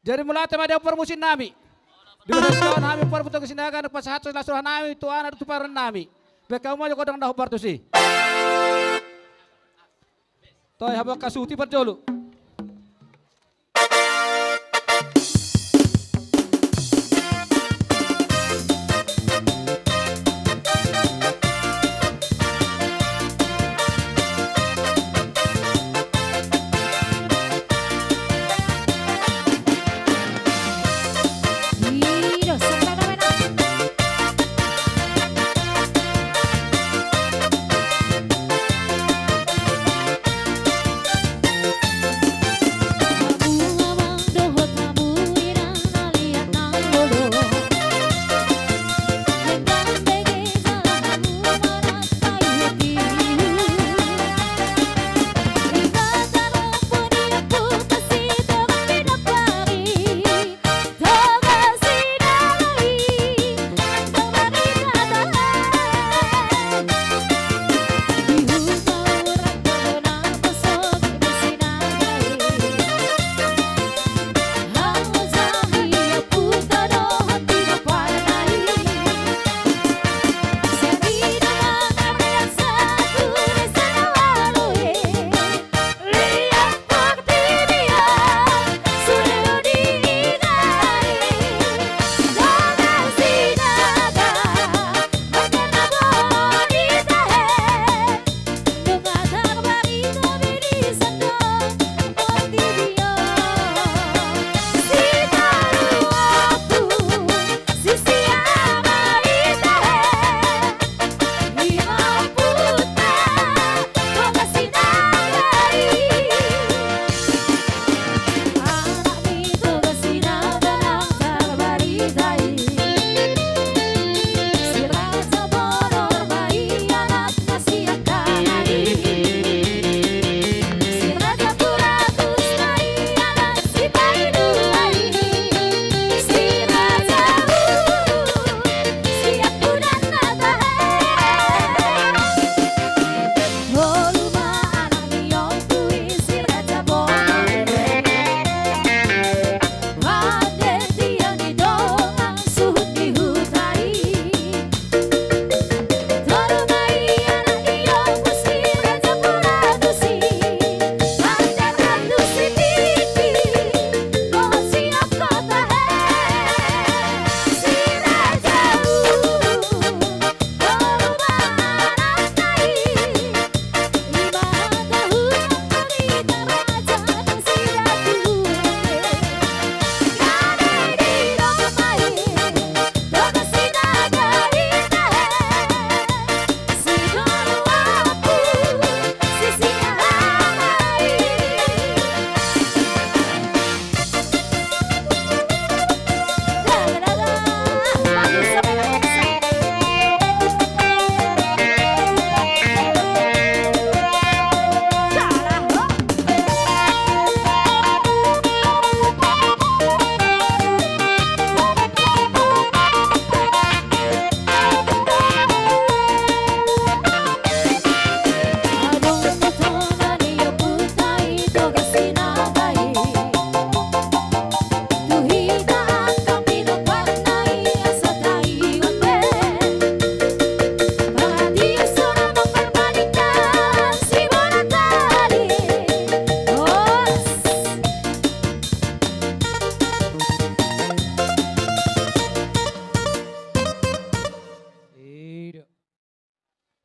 Jadi mulai tema dia permusin nami. Di mana nami perbutuh kesinagan pas satu lasuran nami tu anak tu paran nami. Bekamu aja kodang dah partu si. Toy habak kasuti perjolu.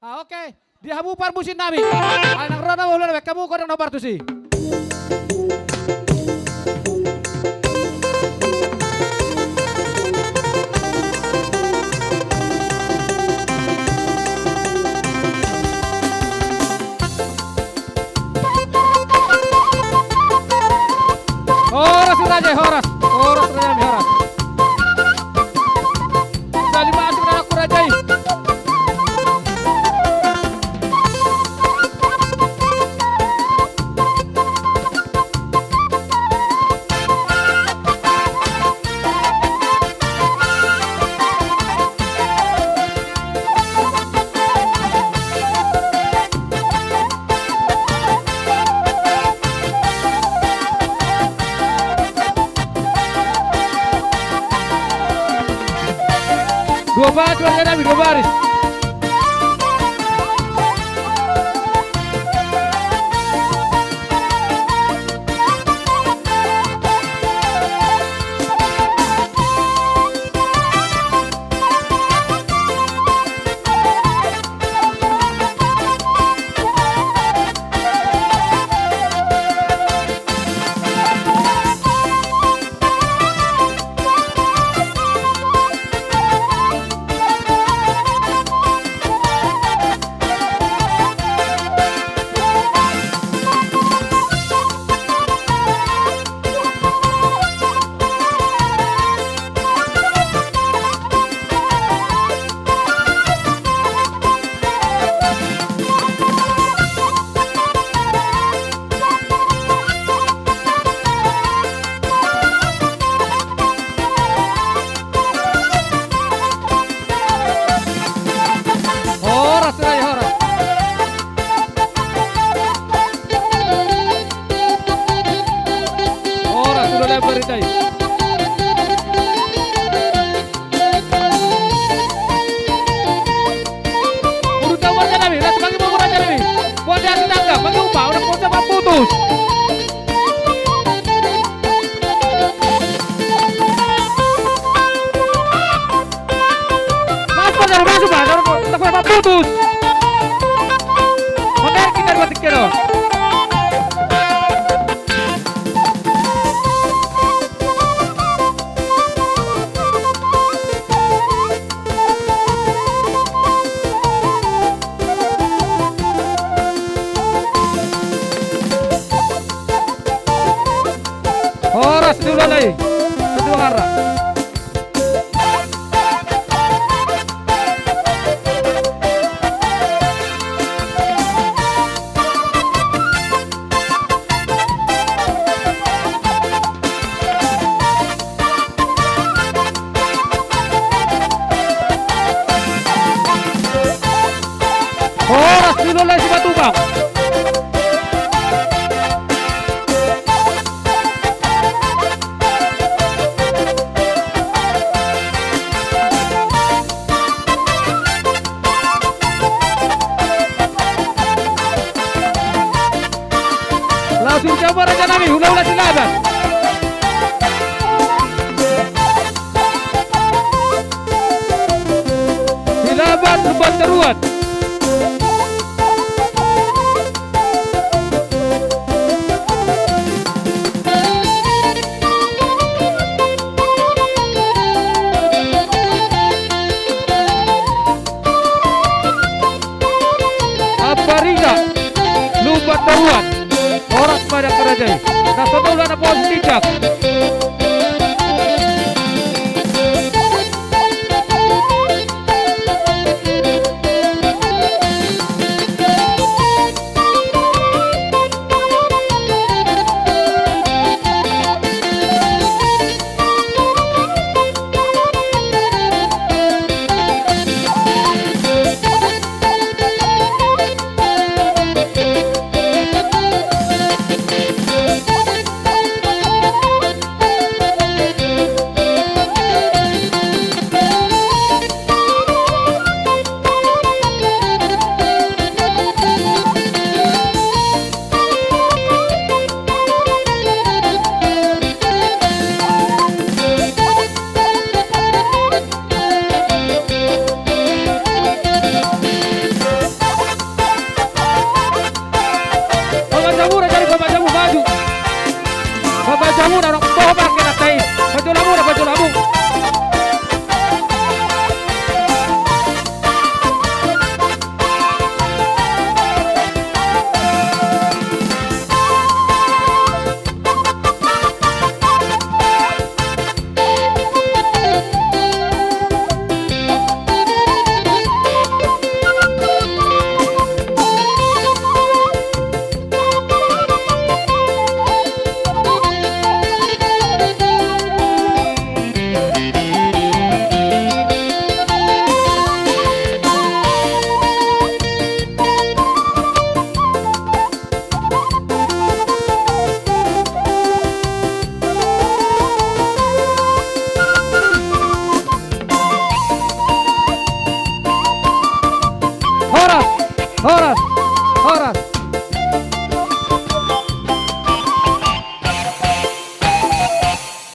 Oke, dia habu parmusin nami. Anak rona boleh kamu kodang nomor tu si. Horas raja horas, horas raja horas. Kali masuk anak kurajai. Horas raya horas. Horas sudah lebar itu. Udah tahu aja nabi, lihat bagi bubur aja nabi. Buat dia tangga, bagi upah, udah konsep putus. Masuk pak, tak boleh putus. Mana kita buat kira? Horas dulu lagi, kedua arah. Horas dulu lagi si batu bang. Langsung coba aja nami, ulah-ulah silaban. Silaban lebat teruat. Apariga, lupa teruat. Orang pada kerajaan. Nah, setelah ada posisi cak.